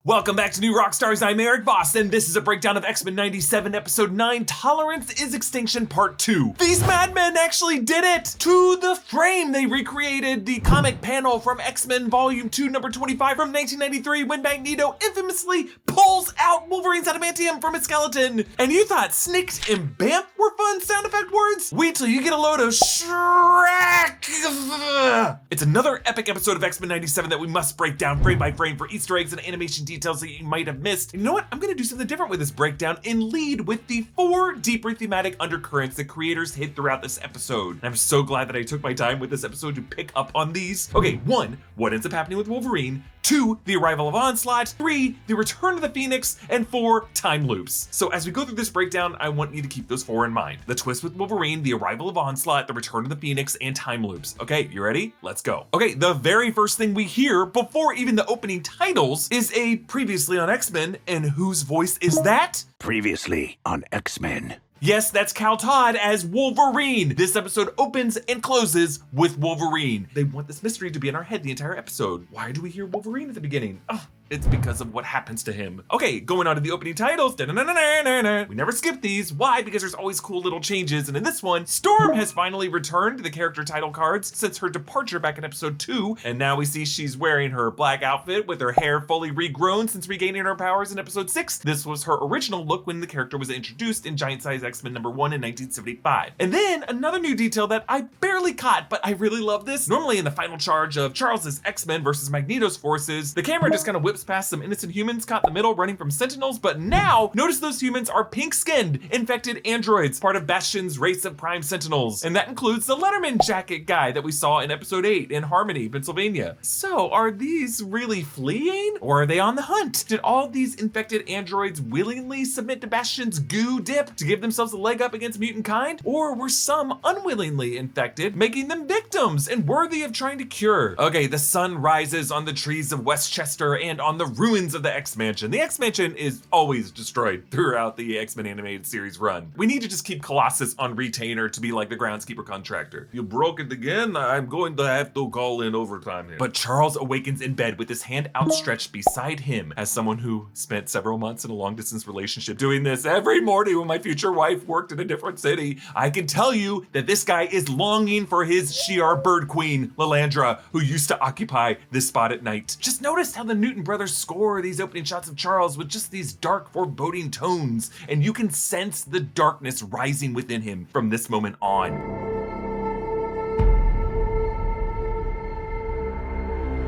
Welcome back to New Rockstars, I'm Erik Voss, and this is a breakdown of X-Men 97, Episode 9, Tolerance is Extinction, Part 2. These madmen actually did it! To the frame, they recreated the comic panel from X-Men Volume 2, number 25 from 1993, when Magneto infamously pulls out Wolverine's adamantium from his skeleton. And you thought Snicked and Bamf were fun sound effect words? Wait till you get a load of Shrek! It's another epic episode of X-Men 97 that we must break down frame by frame for Easter eggs and animation details that you might have missed. And you know what? I'm gonna do something different with this breakdown and lead with the 4 deeper thematic undercurrents that creators hid throughout this episode. And I'm so glad that I took my time with this episode to pick up on these. Okay, 1, what ends up happening with Wolverine? 2, the arrival of Onslaught. 3, the return of the Phoenix. And 4, time loops. So as we go through this breakdown, I want you to keep those 4 in mind. The twist with Wolverine, the arrival of Onslaught, the return of the Phoenix, and time loops. Okay, you ready? Let's go. Okay, the very first thing we hear before even the opening titles is a previously on X-Men, and whose voice is that? Previously on X-Men. Yes, that's Cal Todd as Wolverine. This episode opens and closes with Wolverine. They want this mystery to be in our head the entire episode. Why do we hear Wolverine at the beginning? Oh, it's because of what happens to him. Okay, going on to the opening titles. We never skip these. Why? Because there's always cool little changes. And in this one, Storm has finally returned to the character title cards since her departure back in episode 2. And now we see she's wearing her black outfit with her hair fully regrown since regaining her powers in episode 6. This was her original look when the character was introduced in Giant Size X-Men number 1 in 1975. And then another new detail that I barely caught, but I really love this. Normally in the final charge of Charles's X-Men versus Magneto's forces, the camera just kind of whips past some innocent humans caught in the middle running from Sentinels, but now notice those humans are pink-skinned, infected androids, part of Bastion's race of prime Sentinels. And that includes the Letterman jacket guy that we saw in episode 8 in Harmony, Pennsylvania. So are these really fleeing, or are they on the hunt? Did all these infected androids willingly submit to Bastion's goo dip to give themselves a leg up against mutant kind? Or were some unwillingly infected, making them victims and worthy of trying to cure? Okay, the sun rises on the trees of Westchester and on the ruins of the X-Mansion. The X-Mansion is always destroyed throughout the X-Men animated series run. We need to just keep Colossus on retainer to be like the groundskeeper contractor. You broke it again? I'm going to have to call in overtime here. But Charles awakens in bed with his hand outstretched beside him as someone who spent several months in a long distance relationship doing this every morning when my future wife worked in a different city. I can tell you that this guy is longing for his Shi'ar bird queen, Lilandra, who used to occupy this spot at night. Just notice how the Newton brothers score these opening shots of Charles with just these dark, foreboding tones, and you can sense the darkness rising within him from this moment on.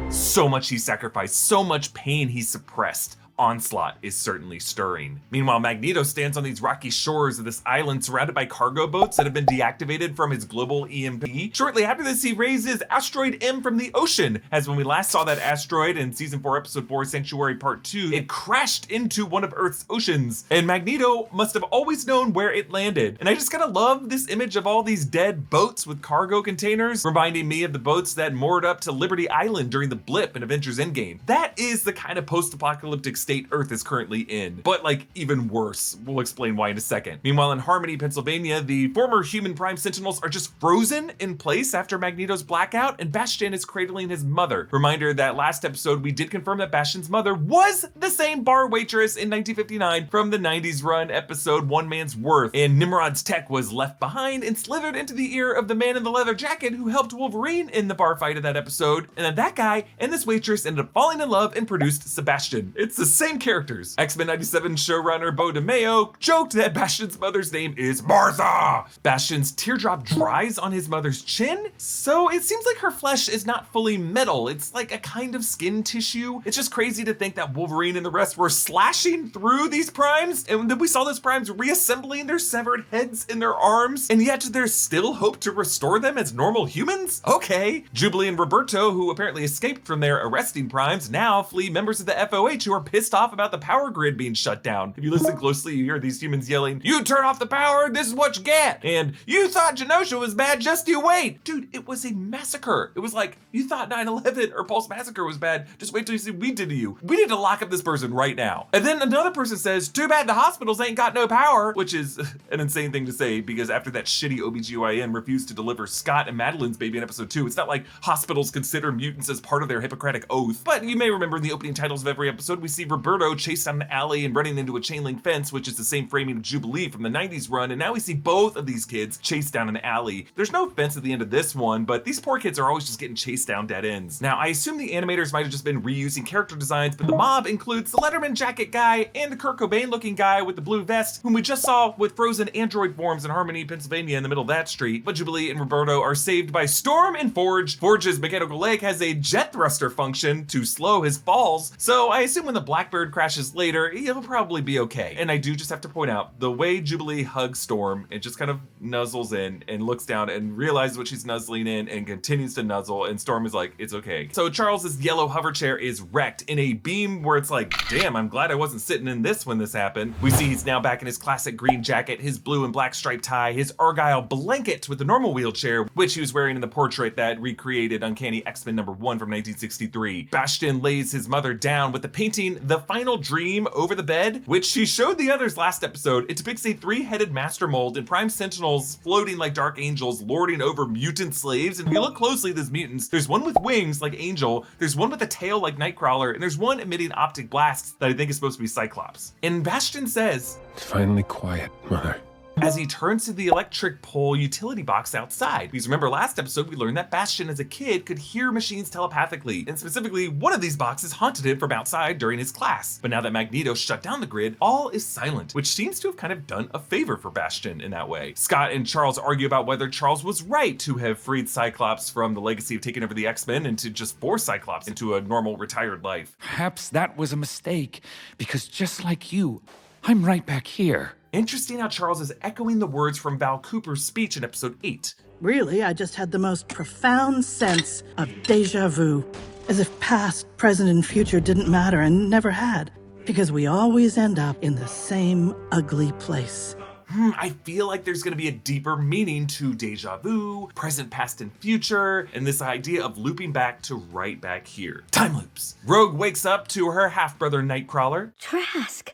So much he sacrificed, so much pain he suppressed. Onslaught is certainly stirring. Meanwhile, Magneto stands on these rocky shores of this island surrounded by cargo boats that have been deactivated from his global EMP. Shortly after this, he raises Asteroid M from the ocean, as when we last saw that asteroid in season 4, episode 4, Sanctuary Part 2, it crashed into one of Earth's oceans, and Magneto must have always known where it landed. And I just kind of love this image of all these dead boats with cargo containers, reminding me of the boats that moored up to Liberty Island during the blip in Avengers Endgame. That is the kind of post-apocalyptic state Earth is currently in, but like even worse. We'll explain why in a second. Meanwhile, in Harmony, Pennsylvania, the former human prime Sentinels are just frozen in place after Magneto's blackout, and Bastion is cradling his mother. Reminder that last episode we did confirm that Bastion's mother was the same bar waitress in 1959 from the 90s run episode One Man's Worth, and Nimrod's tech was left behind and slithered into the ear of the man in the leather jacket who helped Wolverine in the bar fight of that episode, and then that guy and this waitress ended up falling in love and produced Sebastian. It's the same characters. X-Men 97 showrunner Bo DeMeo joked that Bastion's mother's name is Martha. Bastion's teardrop dries on his mother's chin, so it seems like her flesh is not fully metal. It's like a kind of skin tissue. It's just crazy to think that Wolverine and the rest were slashing through these primes, and then we saw those primes reassembling their severed heads in their arms, and yet there's still hope to restore them as normal humans? Okay. Jubilee and Roberto, who apparently escaped from their arresting primes, now flee members of the FOH who are pissed off about the power grid being shut down. If you listen closely, you hear these humans yelling, "You turn off the power, this is what you get!" And "You thought Genosha was bad, just you wait!" Dude, it was a massacre. It was like, you thought 9/11 or Pulse Massacre was bad, just wait till you see what we did to you. We need to lock up this person right now. And then another person says, "Too bad the hospitals ain't got no power," which is an insane thing to say, because after that shitty OBGYN refused to deliver Scott and Madeline's baby in episode 2, it's not like hospitals consider mutants as part of their Hippocratic oath. But you may remember in the opening titles of every episode, we see Roberto chased down an alley and running into a chain link fence, which is the same framing of Jubilee from the 90s run, and now we see both of these kids chased down an alley. There's no fence at the end of this one, but these poor kids are always just getting chased down dead ends. Now, I assume the animators might have just been reusing character designs, but the mob includes the Letterman jacket guy and the Kurt Cobain looking guy with the blue vest, whom we just saw with frozen android forms in Harmony, Pennsylvania in the middle of that street. But Jubilee and Roberto are saved by Storm and Forge. Forge's mechanical leg has a jet thruster function to slow his falls, so I assume when the Blackbird crashes later, he'll probably be okay. And I do just have to point out, the way Jubilee hugs Storm, it just kind of nuzzles in and looks down and realizes what she's nuzzling in and continues to nuzzle, and Storm is like, it's okay. So Charles's yellow hover chair is wrecked in a beam where it's like, damn, I'm glad I wasn't sitting in this when this happened. We see he's now back in his classic green jacket, his blue and black striped tie, his Argyle blanket with the normal wheelchair, which he was wearing in the portrait that recreated Uncanny X-Men #1 from 1963. Bastion lays his mother down with the painting The Final Dream over the bed, which she showed the others last episode. It depicts a three-headed master mold and prime sentinels floating like dark angels lording over mutant slaves. And if you look closely at these mutants, there's one with wings like Angel, there's one with a tail like Nightcrawler, and there's one emitting optic blasts that I think is supposed to be Cyclops. And Bastion says, "It's finally quiet, Mother," as he turns to the electric pole utility box outside. Because remember last episode we learned that Bastion as a kid could hear machines telepathically, and specifically one of these boxes haunted him from outside during his class. But now that Magneto shut down the grid, all is silent, which seems to have kind of done a favor for Bastion in that way. Scott and Charles argue about whether Charles was right to have freed Cyclops from the legacy of taking over the X-Men and to just force Cyclops into a normal retired life. Perhaps that was a mistake, because just like you, I'm right back here. Interesting how Charles is echoing the words from Val Cooper's speech in episode 8. Really, I just had the most profound sense of deja vu. As if past, present, and future didn't matter and never had. Because we always end up in the same ugly place. I feel like there's gonna be a deeper meaning to deja vu, present, past, and future, and this idea of looping back to right back here. Time loops. Rogue wakes up to her half-brother Nightcrawler. Trask,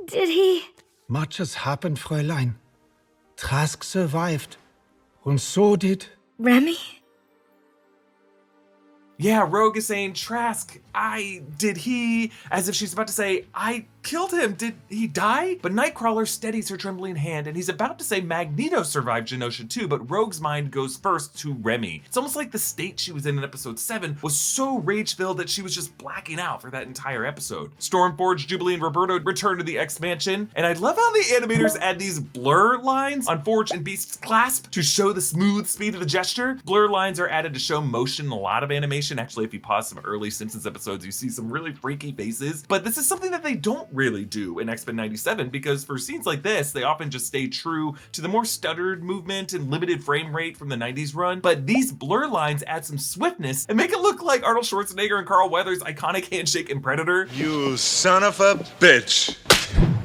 did he? Much has happened, Fräulein. Trask survived. And so did... Remy? Yeah, Rogue is saying, Trask, did he, as if she's about to say, I killed him, did he die? But Nightcrawler steadies her trembling hand, and he's about to say Magneto survived Genosha too, but Rogue's mind goes first to Remy. It's almost like the state she was in episode 7 was so rage-filled that she was just blacking out for that entire episode. Stormforge, Jubilee, and Roberto return to the X-Mansion, and I love how the animators add these blur lines on Forge and Beast's clasp to show the smooth speed of the gesture. Blur lines are added to show motion in a lot of animation. Actually, if you pause some early Simpsons episodes, you see some really freaky faces, but this is something that they don't really do in X-Men 97, because for scenes like this, they often just stay true to the more stuttered movement and limited frame rate from the 90s run, but these blur lines add some swiftness and make it look like Arnold Schwarzenegger and Carl Weathers' iconic handshake in Predator. You son of a bitch.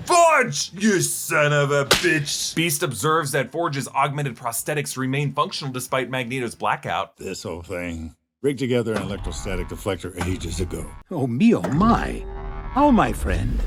Forge, you son of a bitch! Beast observes that Forge's augmented prosthetics remain functional despite Magneto's blackout. This whole thing rigged together an electrostatic deflector ages ago. Oh, me, oh my. Oh, my friend.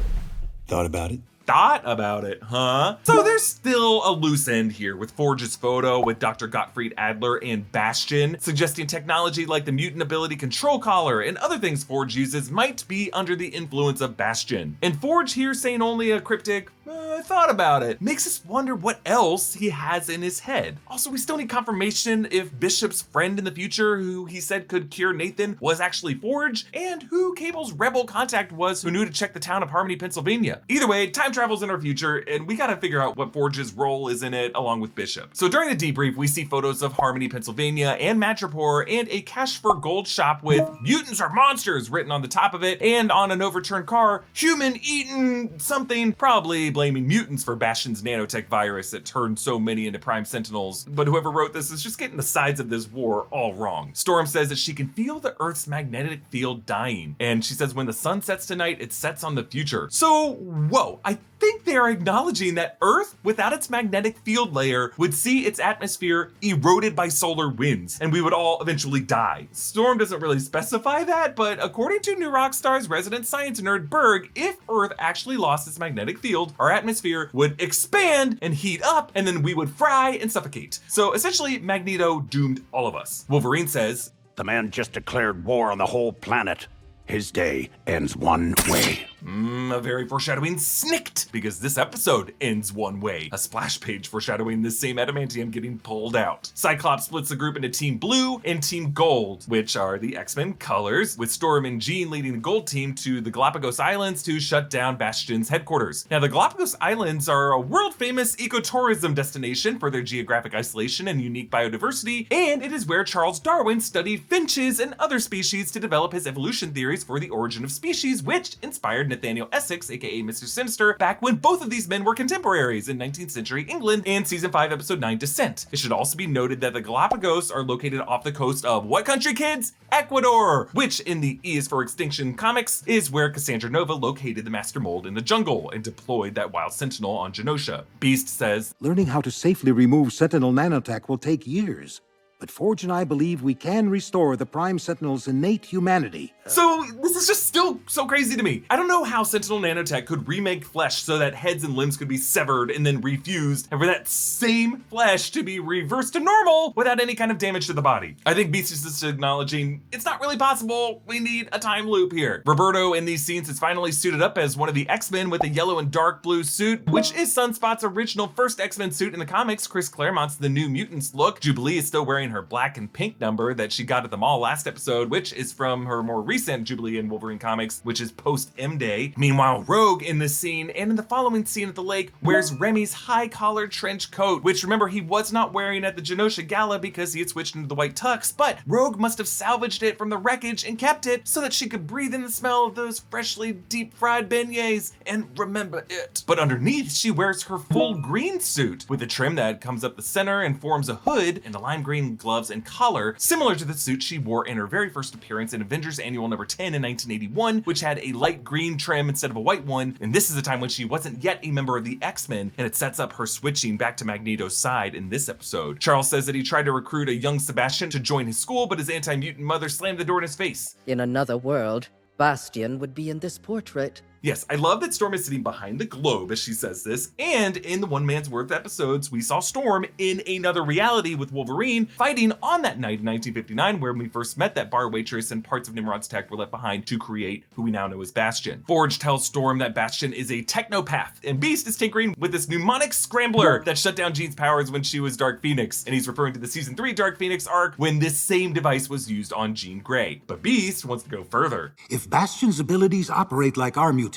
Thought about it? Thought about it, huh? So there's still a loose end here with Forge's photo with Dr. Gottfried Adler and Bastion, suggesting technology like the mutant ability control collar and other things Forge uses might be under the influence of Bastion. And Forge here saying only a cryptic, I thought about it, makes us wonder what else he has in his head. Also, we still need confirmation if Bishop's friend in the future, who he said could cure Nathan, was actually Forge, and who Cable's rebel contact was who knew to check the town of Harmony, Pennsylvania. Either way, time travel's in our future, and we gotta figure out what Forge's role is in it along with Bishop. So during the debrief, we see photos of Harmony, Pennsylvania and Madripoor and a cash for gold shop with mutants are monsters written on the top of it, and on an overturned car, human eaten something, probably blaming mutants for Bastion's nanotech virus that turned so many into prime sentinels. But whoever wrote this is just getting the sides of this war all wrong. Storm says that she can feel the Earth's magnetic field dying, and she says when the sun sets tonight, it sets on the future. So, whoa, I think they are acknowledging that Earth, without its magnetic field layer, would see its atmosphere eroded by solar winds, and we would all eventually die. Storm doesn't really specify that, but according to New Rockstars resident science nerd Berg, if Earth actually lost its magnetic field, our atmosphere would expand and heat up, and then we would fry and suffocate. So essentially, Magneto doomed all of us. Wolverine says, The man just declared war on the whole planet. his day ends one way. A very foreshadowing snicked, because this episode ends one way. A splash page foreshadowing this same adamantium getting pulled out. Cyclops splits the group into Team Blue and Team Gold, which are the X-Men colors, with Storm and Jean leading the Gold team to the Galapagos Islands to shut down Bastion's headquarters. Now, the Galapagos Islands are a world-famous ecotourism destination for their geographic isolation and unique biodiversity, and it is where Charles Darwin studied finches and other species to develop his evolution theories for the origin of species, which inspired Nathaniel Essex, aka Mr. Sinister, back when both of these men were contemporaries in 19th century England in season 5, episode 9, Descent. It should also be noted that the Galapagos are located off the coast of what country, kids? Ecuador, which in the E is for Extinction comics is where Cassandra Nova located the Master Mold in the jungle and deployed that wild Sentinel on Genosha. Beast says, Learning how to safely remove Sentinel nanotech will take years. But Forge and I believe we can restore the Prime Sentinel's innate humanity. So this is just still so crazy to me. I don't know how Sentinel nanotech could remake flesh so that heads and limbs could be severed and then refused, and for that same flesh to be reversed to normal without any kind of damage to the body. I think Beast is just acknowledging it's not really possible. We need a time loop here. Roberto in these scenes is finally suited up as one of the X-Men with a yellow and dark blue suit, which is Sunspot's original first X-Men suit in the comics. Chris Claremont's The New Mutants look. Jubilee is still wearing her black and pink number that she got at the mall last episode, which is from her more recent Jubilee and Wolverine comics, which is post M Day. Meanwhile, Rogue in this scene and in the following scene at the lake wears Remy's high collared trench coat, which remember he was not wearing at the Genosha Gala because he had switched into the white tux, but Rogue must have salvaged it from the wreckage and kept it so that she could breathe in the smell of those freshly deep fried beignets and remember it. But underneath, she wears her full green suit with a trim that comes up the center and forms a hood and a lime green gloves and collar, similar to the suit she wore in her very first appearance in Avengers Annual number 10 in 1981, which had a light green trim instead of a white one. And this is a time when she wasn't yet a member of the X-Men, and it sets up her switching back to Magneto's side in this episode. Charles says that he tried to recruit a young Sebastian to join his school, but his anti-mutant mother slammed the door in his face. In another world, Bastion would be in this portrait. Yes, I love that Storm is sitting behind the globe as she says this, and in the One Man's Worth episodes, we saw Storm in another reality with Wolverine fighting on that night in 1959 where we first met that bar waitress and parts of Nimrod's tech were left behind to create who we now know as Bastion. Forge tells Storm that Bastion is a technopath, and Beast is tinkering with this mnemonic scrambler that shut down Jean's powers when she was Dark Phoenix, and he's referring to the season 3 Dark Phoenix arc when this same device was used on Jean Grey. But Beast wants to go further. If Bastion's abilities operate like our mutations,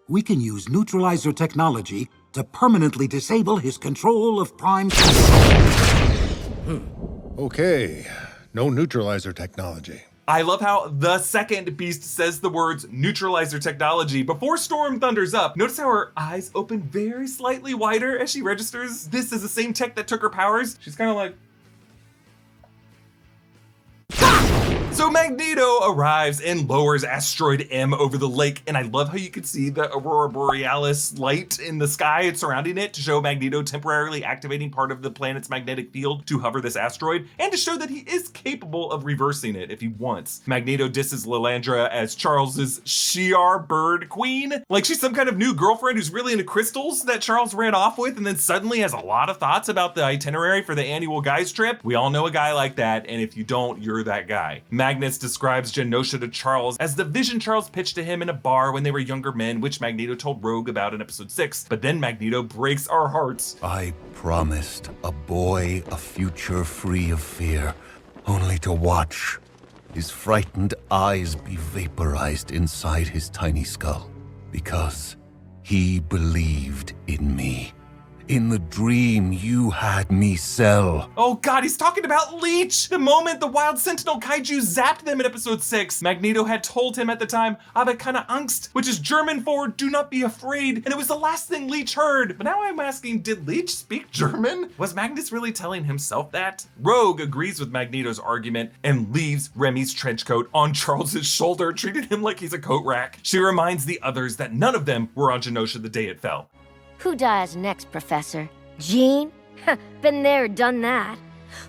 we can use Neutralizer Technology to permanently disable his control of Prime Okay, no Neutralizer Technology. I love how the second Beast says the words Neutralizer Technology before Storm thunders up. Notice how her eyes open very slightly wider as she registers this is the same tech that took her powers. She's kind of like, so Magneto arrives and lowers Asteroid M over the lake, and I love how you can see the Aurora Borealis light in the sky surrounding it to show Magneto temporarily activating part of the planet's magnetic field to hover this asteroid, and to show that he is capable of reversing it if he wants. Magneto disses Lilandra as Charles's Shi'ar bird queen, like she's some kind of new girlfriend who's really into crystals that Charles ran off with and then suddenly has a lot of thoughts about the itinerary for the annual guys trip. We all know a guy like that, and if you don't, you're that guy. Magnus describes Genosha to Charles as the vision Charles pitched to him in a bar when they were younger men, which Magneto told Rogue about in episode 6. But then Magneto breaks our hearts. I promised a boy a future free of fear, only to watch his frightened eyes be vaporized inside his tiny skull, because he believed in me. In the dream you had me sell. Oh god, he's talking about Leech! The moment the wild Sentinel kaiju zapped them in episode 6, Magneto had told him at the time, "Habe keine Angst," which is German for "do not be afraid," and it was the last thing Leech heard. But now I'm asking, did Leech speak German? Was Magnus really telling himself that? Rogue agrees with Magneto's argument and leaves Remy's trench coat on Charles's shoulder, treating him like he's a coat rack. She reminds the others that none of them were on Genosha the day it fell. Who dies next, Professor? Jean? Been there, done that.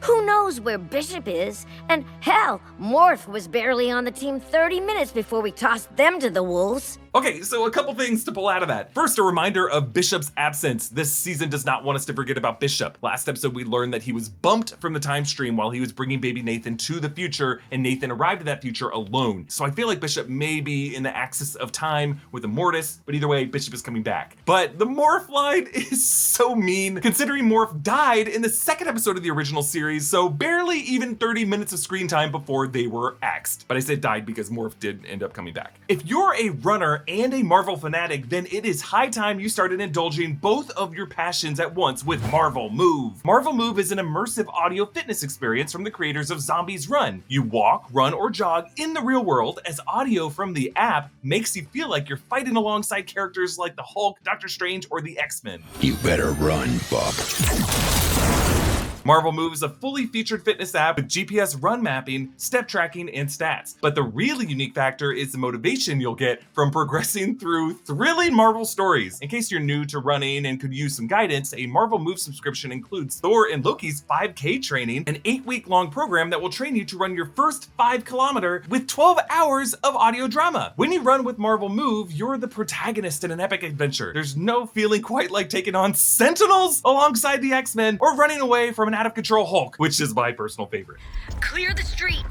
Who knows where Bishop is? And hell, Morph was barely on the team 30 minutes before we tossed them to the wolves. Okay, so a couple things to pull out of that. First, a reminder of Bishop's absence. This season does not want us to forget about Bishop. Last episode, we learned that he was bumped from the time stream while he was bringing baby Nathan to the future, and Nathan arrived at that future alone. So I feel like Bishop may be in the axis of time with Immortus, but either way, Bishop is coming back. But the Morph line is so mean, considering Morph died in the second episode of the original series, so barely even 30 minutes of screen time before they were axed. But I said died because Morph did end up coming back. If you're a runner and a Marvel fanatic, then it is high time you started indulging both of your passions at once with Marvel Move. Marvel Move is an immersive audio fitness experience from the creators of Zombies Run. You walk, run, or jog in the real world as audio from the app makes you feel like you're fighting alongside characters like the Hulk, Doctor Strange, or the X-Men. You better run, Buck. Marvel Move is a fully featured fitness app with GPS run mapping, step tracking, and stats. But the really unique factor is the motivation you'll get from progressing through thrilling Marvel stories. In case you're new to running and could use some guidance, a Marvel Move subscription includes Thor and Loki's 5K training, an 8-week-long program that will train you to run your first 5 kilometer with 12 hours of audio drama. When you run with Marvel Move, you're the protagonist in an epic adventure. There's no feeling quite like taking on Sentinels alongside the X-Men or running away from an out-of-control Hulk, which is my personal favorite. Clear the streets.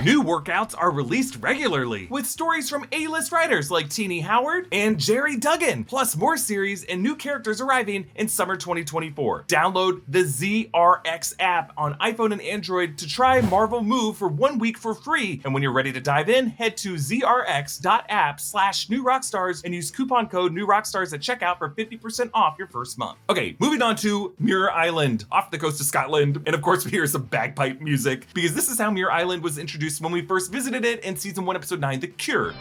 New workouts are released regularly, with stories from A-list writers like Teenie Howard and Jerry Duggan, plus more series and new characters arriving in summer 2024. Download the ZRX app on iPhone and Android to try Marvel Move for 1 week for free. And when you're ready to dive in, head to zrx.app/newrockstars and use coupon code newrockstars at checkout for 50% off your first month. Okay, moving on to Muir Island, off the coast of Scotland. And of course, we hear some bagpipe music, because this is how Muir Island was introduced when we first visited it in season 1, episode 9, The Cure.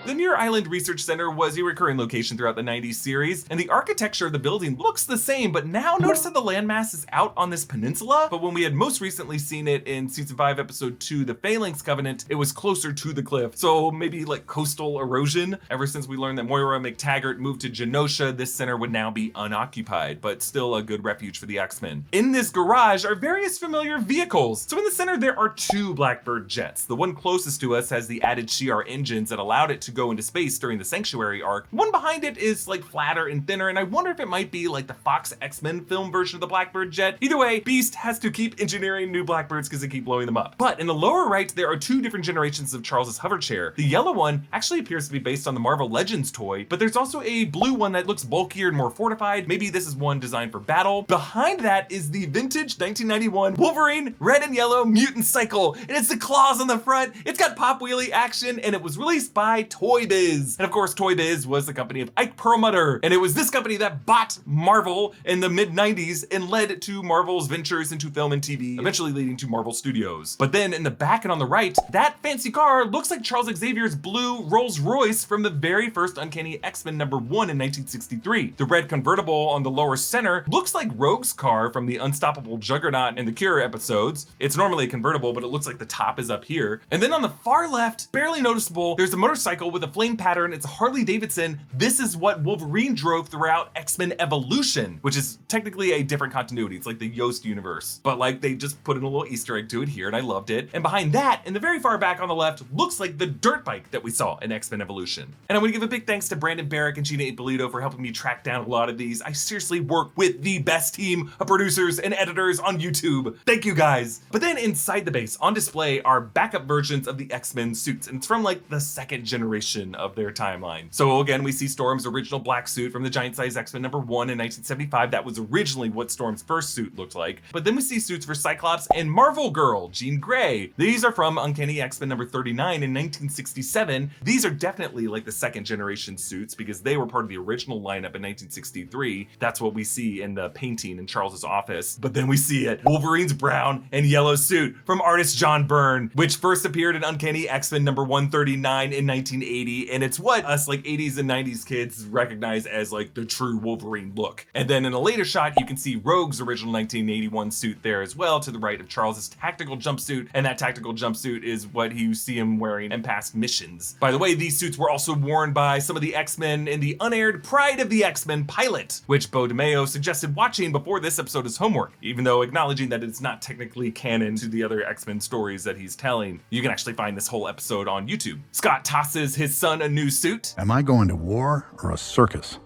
The Muir Island Research Center was a recurring location throughout the 90s series, and the architecture of the building looks the same, but now notice that the landmass is out on this peninsula. But when we had most recently seen it in season 5, episode 2, The Phalanx Covenant, it was closer to the cliff. So maybe like coastal erosion. Ever since we learned that Moira McTaggart moved to Genosha, this center would now be unoccupied, but still a good refuge for the X-Men. In this garage are various familiar vehicles. So in the center, there are 2 Blackbird jets. The one closest to us has the added Shi'ar engines that allowed it to go into space during the Sanctuary arc. One behind it is like flatter and thinner, and I wonder if it might be like the Fox X-Men film version of the Blackbird jet. Either way, Beast has to keep engineering new Blackbirds because they keep blowing them up. But in the lower right, there are 2 different generations of Charles's hover chair. The yellow one actually appears to be based on the Marvel Legends toy, but there's also a blue one that looks bulkier and more fortified. Maybe this is one designed for battle. Behind that is the vintage 1991 Wolverine red and yellow mutant cycle, and it's the claws on the front. It's got pop wheelie action, and it was released by Toy Biz. And of course, Toy Biz was the company of Ike Perlmutter, and it was this company that bought Marvel in the mid-90s and led to Marvel's ventures into film and TV, eventually leading to Marvel Studios. But then in the back and on the right, that fancy car looks like Charles Xavier's blue Rolls Royce from the very first Uncanny X-Men #1 in 1963. The red convertible on the lower center looks like Rogue's car from the Unstoppable Juggernaut and the Cure episodes. It's normally a convertible, but it looks like the top is up here. And then on the far left, barely noticeable, there's a motorcycle with a flame pattern. It's a Harley Davidson. This is what Wolverine drove throughout X-Men Evolution, which is technically a different continuity. It's like the Yoast universe, but like they just put in a little Easter egg to it here, and I loved it. And behind that, in the very far back on the left, looks like the dirt bike that we saw in X-Men Evolution. And I want to give a big thanks to Brandon Barrick and Gina Ippolito for helping me track down a lot of these. I seriously work with the best team of producers and editors on YouTube. Thank you guys. But then inside the base, on display, are backup versions of the X-Men suits, and it's from like the 2nd generation of their timeline. So again, we see Storm's original black suit from the Giant Size X-Men #1 in 1975. That was originally what Storm's first suit looked like. But then we see suits for Cyclops and Marvel Girl, Jean Grey. These are from Uncanny X-Men #39 in 1967. These are definitely like the 2nd generation suits because they were part of the original lineup in 1963. That's what we see in the painting in Charles's office. But then we see it, Wolverine's brown and yellow suit from artist John Byrne, which first appeared in Uncanny X-Men #139 in 1980. 1980, and it's what us like 80s and 90s kids recognize as like the true Wolverine look. And then in a later shot, you can see Rogue's original 1981 suit there as well, to the right of Charles's tactical jumpsuit, and that tactical jumpsuit is what you see him wearing in past missions. By the way, these suits were also worn by some of the X-Men in the unaired Pride of the X-Men pilot, which Beau DeMayo suggested watching before this episode as homework, even though acknowledging that it's not technically canon to the other X-Men stories that he's telling. You can actually find this whole episode on YouTube. Scott tosses his son a new suit. Am I going to war or a circus?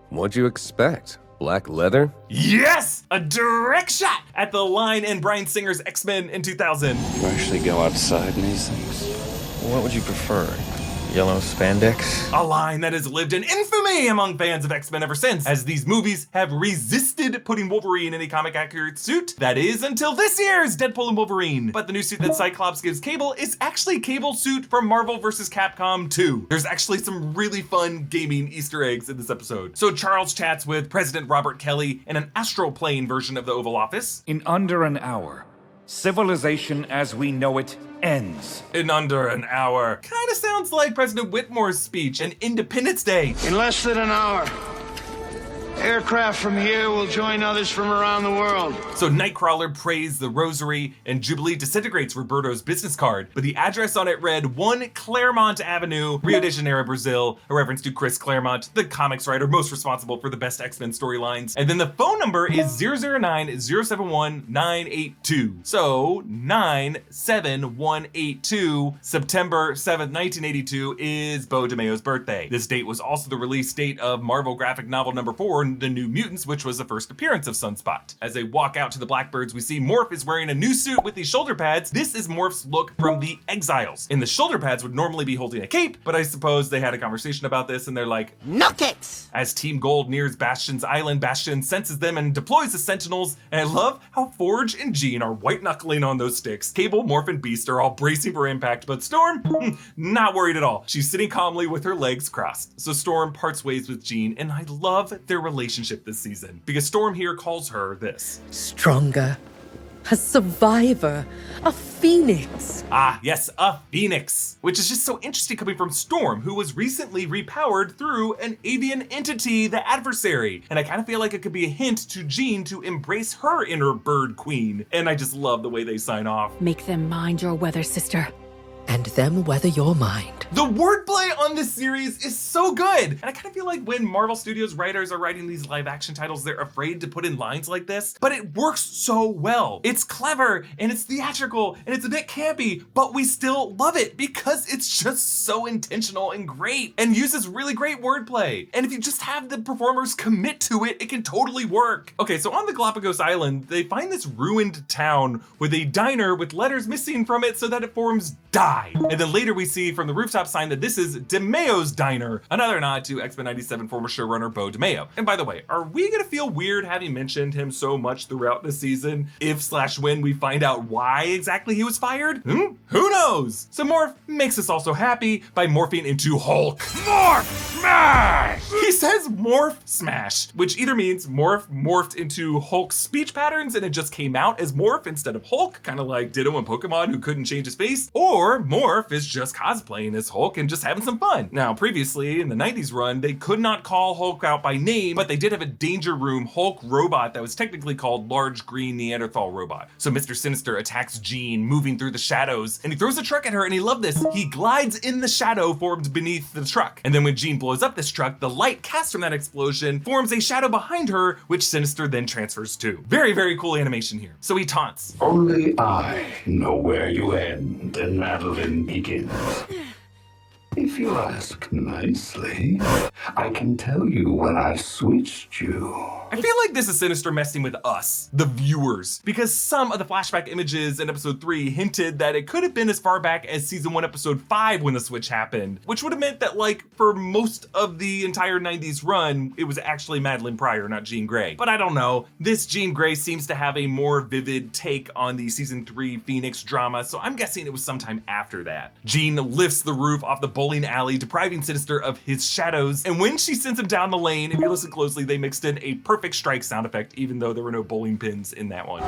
What'd you expect? Black leather? Yes! A direct shot at the line in Bryan Singer's X-Men in 2000. You actually go outside in these things? What would you prefer? Yellow spandex? A line that has lived in infamy among fans of X-Men ever since, as these movies have resisted putting Wolverine in a comic accurate suit. That is until this year's Deadpool and Wolverine. But the new suit that Cyclops gives Cable is actually Cable's suit from Marvel vs. Capcom 2. There's actually some really fun gaming Easter eggs in this episode. So Charles chats with President Robert Kelly in an astral plane version of the Oval Office. In under an hour, civilization as we know it ends. In under an hour. Kinda sounds like President Whitmore's speech in Independence Day. In less than an hour, aircraft from here will join others from around the world. So Nightcrawler prays the rosary, and Jubilee disintegrates Roberto's business card, but the address on it read 1 Claremont Avenue, Rio de Janeiro, Brazil, a reference to Chris Claremont, the comics writer most responsible for the best X-Men storylines. And then the phone number is 009-071-982. So 97182, September 7th, 1982 is Beau DeMayo's birthday. This date was also the release date of Marvel graphic novel number 4, The New Mutants, which was the first appearance of Sunspot. As they walk out to the Blackbirds, we see Morph is wearing a new suit with these shoulder pads. This is Morph's look from the Exiles. And the shoulder pads would normally be holding a cape, but I suppose they had a conversation about this and they're like, no capes! As Team Gold nears Bastion's island, Bastion senses them and deploys the Sentinels, and I love how Forge and Jean are white-knuckling on those sticks. Cable, Morph, and Beast are all bracing for impact, but Storm, not worried at all. She's sitting calmly with her legs crossed. So Storm parts ways with Jean, and I love their relationship this season, because Storm here calls her this. Stronger. A survivor. A phoenix. Ah, yes, a phoenix. Which is just so interesting coming from Storm, who was recently repowered through an avian entity, the Adversary. And I kind of feel like it could be a hint to Jean to embrace her inner bird queen. And I just love the way they sign off. Make them mind your weather, sister. And them weather your mind. The wordplay on this series is so good. And I kind of feel like when Marvel Studios writers are writing these live action titles, they're afraid to put in lines like this, but it works so well. It's clever and it's theatrical and it's a bit campy, but we still love it because it's just so intentional and great and uses really great wordplay. And if you just have the performers commit to it, it can totally work. Okay, so on the Galapagos Island, they find this ruined town with a diner with letters missing from it so that it forms die. And then later we see from the rooftop sign that this is DeMayo's Diner, another nod to X-Men 97 former showrunner Beau DeMayo. And by the way, are we gonna feel weird having mentioned him so much throughout the season if/when we find out why exactly he was fired? Who knows? So Morph makes us also happy by morphing into Hulk. Morph Smash! He says Morph Smash, which either means Morph morphed into Hulk's speech patterns and it just came out as Morph instead of Hulk, kind of like Ditto in Pokemon who couldn't change his face, or Morph is just cosplaying as Hulk and just having some fun. Now, previously in the 90s run, they could not call Hulk out by name, but they did have a Danger Room Hulk robot that was technically called Large Green Neanderthal Robot. So Mr. Sinister attacks Jean, moving through the shadows, and he throws a truck at her, and he loved this. He glides in the shadow formed beneath the truck. And then when Jean blows up this truck, the light cast from that explosion forms a shadow behind her, which Sinister then transfers to. Very, very cool animation here. So he taunts. Only I know where you end and Madeline begins. If you ask nicely, I can tell you when I switched you. I feel like this is Sinister messing with us, the viewers, because some of the flashback images in episode 3 hinted that it could have been as far back as season 1, episode 5 when the switch happened, which would have meant that like for most of the entire 90s run, it was actually Madeline Pryor, not Jean Grey. But I don't know. This Jean Grey seems to have a more vivid take on the season 3 Phoenix drama, so I'm guessing it was sometime after that. Jean lifts the roof off the bowling alley, depriving Sinister of his shadows, and when she sends him down the lane, if you listen closely, they mixed in a perfect strike sound effect, even though there were no bowling pins in that one.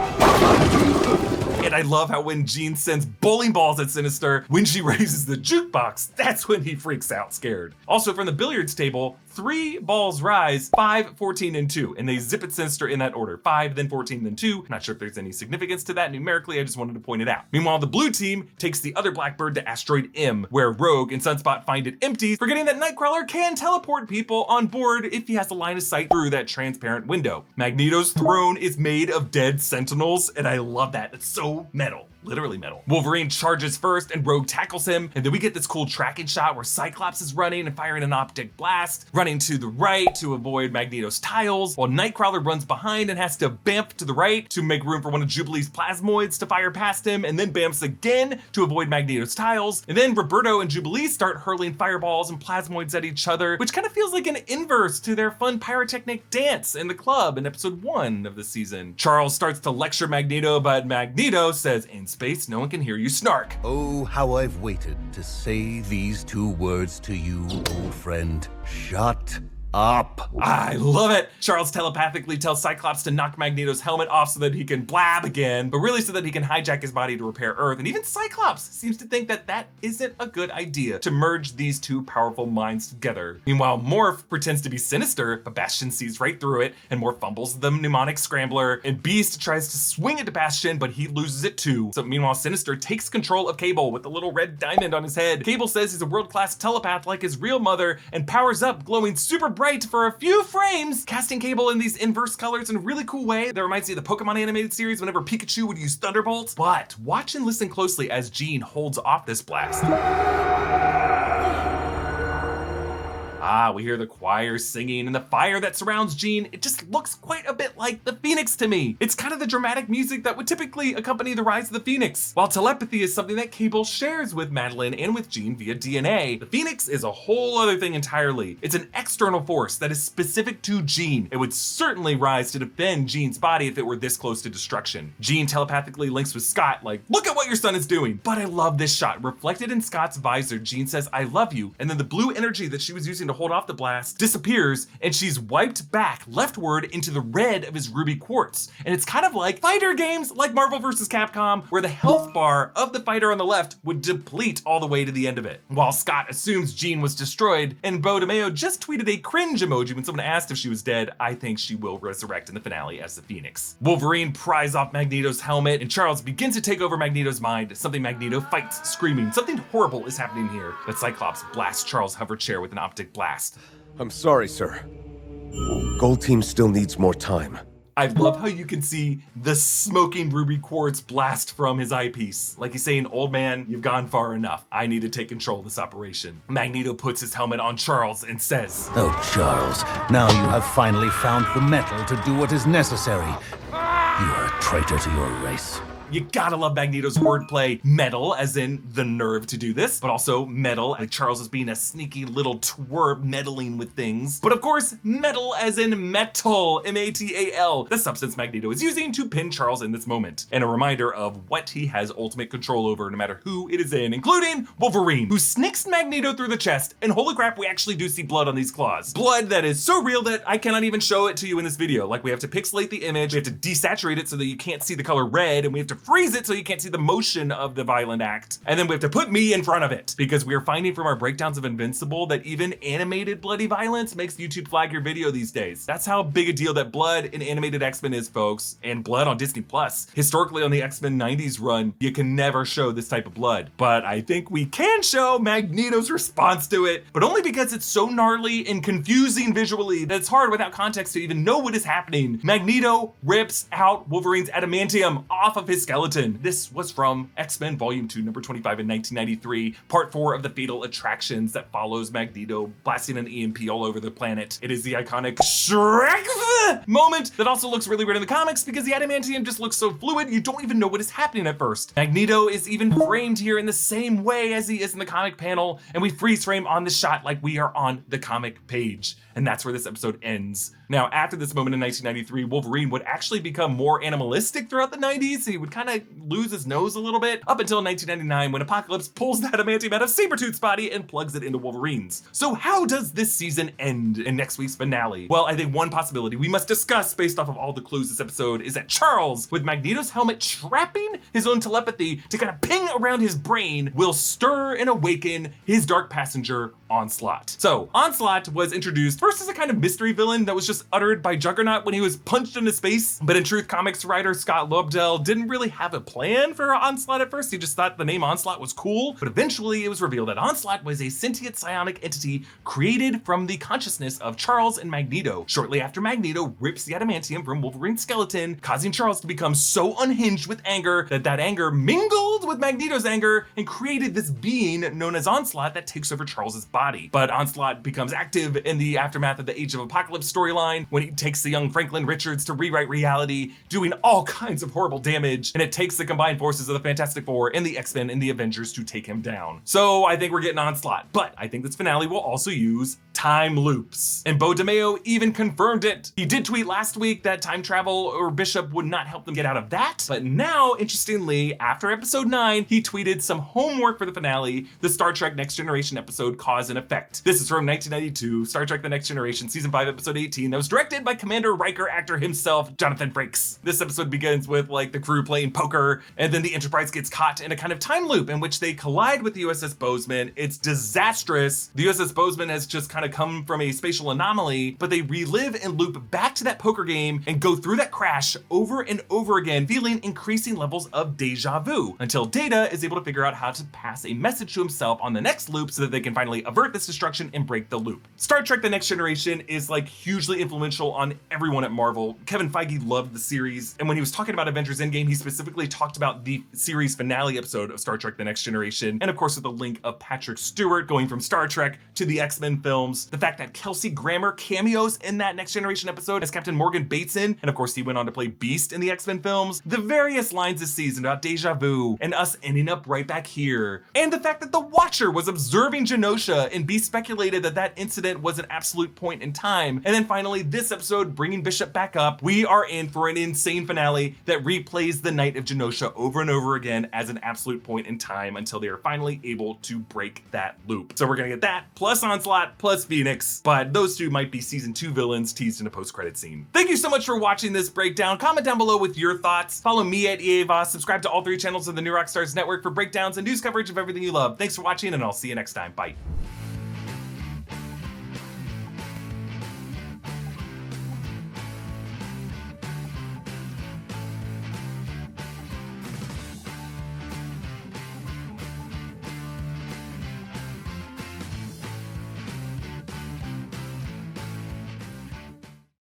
And I love how when Jean sends bowling balls at Sinister, when she raises the jukebox, that's when he freaks out scared. Also from the billiards table, 3 balls rise, 5, 14, and 2, and they zip at Sinister in that order. 5, then 14, then 2. Not sure if there's any significance to that numerically, I just wanted to point it out. Meanwhile, the blue team takes the other Blackbird to Asteroid M, where Rogue and Sunspot find it empty, forgetting that Nightcrawler can teleport people on board if he has a line of sight through that transparent window. Magneto's throne is made of dead Sentinels, and I love that. It's so metal. Literally metal. Wolverine charges first and Rogue tackles him, and then we get this cool tracking shot where Cyclops is running and firing an optic blast, running to the right to avoid Magneto's tiles, while Nightcrawler runs behind and has to bamf to the right to make room for one of Jubilee's plasmoids to fire past him, and then bamfs again to avoid Magneto's tiles, and then Roberto and Jubilee start hurling fireballs and plasmoids at each other, which kind of feels like an inverse to their fun pyrotechnic dance in the club in episode 1 of the season. Charles starts to lecture Magneto, but Magneto says, "In space, no one can hear you snark." Oh, how I've waited to say these 2 words to you, old friend. Shut up. I love it. Charles telepathically tells Cyclops to knock Magneto's helmet off so that he can blab again, but really so that he can hijack his body to repair Earth. And even Cyclops seems to think that that isn't a good idea to merge these 2 powerful minds together. Meanwhile, Morph pretends to be Sinister, but Bastion sees right through it, and Morph fumbles the mnemonic scrambler, and Beast tries to swing it to Bastion, but he loses it too. So meanwhile, Sinister takes control of Cable with the little red diamond on his head. Cable says he's a world-class telepath like his real mother, and powers up, glowing super bright for a few frames, casting Cable in these inverse colors in a really cool way that reminds me of the Pokemon animated series whenever Pikachu would use Thunderbolts. But watch and listen closely as Jean holds off this blast. We hear the choir singing, and the fire that surrounds Jean, it just looks quite a bit like the Phoenix to me. It's kind of the dramatic music that would typically accompany the rise of the Phoenix. While telepathy is something that Cable shares with Madeline and with Jean via DNA, the Phoenix is a whole other thing entirely. It's an external force that is specific to Jean. It would certainly rise to defend Jean's body if it were this close to destruction. Jean telepathically links with Scott, like, "Look at what your son is doing." But I love this shot. Reflected in Scott's visor, Jean says, "I love you," and then the blue energy that she was using to hold off the blast disappears, and she's wiped back leftward into the red of his ruby quartz. And it's kind of like fighter games like Marvel vs. Capcom, where the health bar of the fighter on the left would deplete all the way to the end of it. While Scott assumes Jean was destroyed, and Bo DeMeo just tweeted a cringe emoji when someone asked if she was dead. I think she will resurrect in the finale as the Phoenix. Wolverine pries off Magneto's helmet, and Charles begins to take over Magneto's mind, something Magneto fights, screaming, "Something horrible is happening here." But Cyclops blasts Charles' hover chair with an optic blast. I'm sorry, sir. Gold Team still needs more time. I love how you can see the smoking ruby quartz blast from his eyepiece. Like he's saying, "Old man, you've gone far enough. I need to take control of this operation." Magneto puts his helmet on Charles and says, "Oh, Charles, now you have finally found the metal to do what is necessary. You are a traitor to your race." You gotta love Magneto's wordplay. Metal, as in the nerve to do this, but also metal, like Charles is being a sneaky little twerp meddling with things. But of course, metal as in metal, M-A-T-A-L, the substance Magneto is using to pin Charles in this moment. And a reminder of what he has ultimate control over no matter who it is in, including Wolverine, who snicks Magneto through the chest, and holy crap, we actually do see blood on these claws. Blood that is so real that I cannot even show it to you in this video. Like, we have to pixelate the image, we have to desaturate it so that you can't see the color red, and we have to freeze it so you can't see the motion of the violent act. And then we have to put me in front of it, because we are finding from our breakdowns of Invincible that even animated bloody violence makes YouTube flag your video these days. That's how big a deal that blood in animated X-Men is, folks, and blood on Disney Plus. Historically on the X-Men 90s run, you can never show this type of blood, but I think we can show Magneto's response to it, but only because it's so gnarly and confusing visually that it's hard without context to even know what is happening. Magneto rips out Wolverine's adamantium off of his skeleton. This was from X-Men Volume 2, number 25 in 1993, part 4 of the Fatal Attractions that follows Magneto blasting an EMP all over the planet. It is the iconic Shrek moment that also looks really weird in the comics because the adamantium just looks so fluid, you don't even know what is happening at first. Magneto is even framed here in the same way as he is in the comic panel, and we freeze frame on the shot like we are on the comic page. And that's where this episode ends. Now, after this moment in 1993, Wolverine would actually become more animalistic throughout the 90s. He would kind of lose his nose a little bit up until 1999 when Apocalypse pulls the adamantium out of Sabretooth's body and plugs it into Wolverine's. So how does this season end in next week's finale? Well, I think one possibility we must discuss based off of all the clues this episode is that Charles, with Magneto's helmet trapping his own telepathy to kind of ping around his brain, will stir and awaken his dark passenger, Onslaught. So Onslaught was introduced first as a kind of mystery villain that was just uttered by Juggernaut when he was punched into space, but in truth, comics writer Scott Lobdell didn't really have a plan for Onslaught at first. He just thought the name Onslaught was cool, but eventually it was revealed that Onslaught was a sentient psionic entity created from the consciousness of Charles and Magneto. Shortly after Magneto rips the adamantium from Wolverine's skeleton, causing Charles to become so unhinged with anger that anger mingled with Magneto's anger and created this being known as Onslaught that takes over Charles's body. But Onslaught becomes active in the aftermath of the Age of Apocalypse storyline when he takes the young Franklin Richards to rewrite reality, doing all kinds of horrible damage, and it takes the combined forces of the Fantastic Four and the X-Men and the Avengers to take him down. So I think we're getting Onslaught, but I think this finale will also use time loops. And Bo DeMeo even confirmed it. He did tweet last week that time travel or Bishop would not help them get out of that, but now, interestingly, after episode 9, he tweeted some homework for the finale, the Star Trek Next Generation episode Cause and Effect. This is from 1992, Star Trek The Next Generation, season 5, episode 18, that was directed by Commander Riker actor himself, Jonathan Frakes. This episode begins with like the crew playing poker, and then the Enterprise gets caught in a kind of time loop in which they collide with the USS Bozeman. It's disastrous. The USS Bozeman has just kind of come from a spatial anomaly, but they relive and loop back to that poker game and go through that crash over and over again, feeling increasing levels of deja vu, until Data is able to figure out how to pass a message to himself on the next loop so that they can finally avert this destruction and break the loop. Star Trek The Next Generation is like hugely influential on everyone at Marvel. Kevin Feige loved the series, and when he was talking about Avengers Endgame, he specifically talked about the series finale episode of Star Trek The Next Generation, and of course with the link of Patrick Stewart going from Star Trek to the X-Men films, the fact that Kelsey Grammer cameos in that Next Generation episode as Captain Morgan Bateson, and of course he went on to play Beast in the X-Men films, the various lines this season about deja vu and us ending up right back here, and the fact that the Watcher was observing Genosha and Beast speculated that that incident was an absolute point in time, and then finally this episode bringing Bishop back up, we are in for an insane finale that replays the night of Genosha over and over again as an absolute point in time until they are finally able to break that loop. So we're gonna get that, plus Onslaught, plus Phoenix, but those two might be season 2 villains teased in a post-credit scene. Thank you so much for watching this breakdown. Comment down below with your thoughts. Follow me at EA Voss. Subscribe to all 3 channels of the New Rockstars Network for breakdowns and news coverage of everything you love. Thanks for watching, and I'll see you next time. Bye.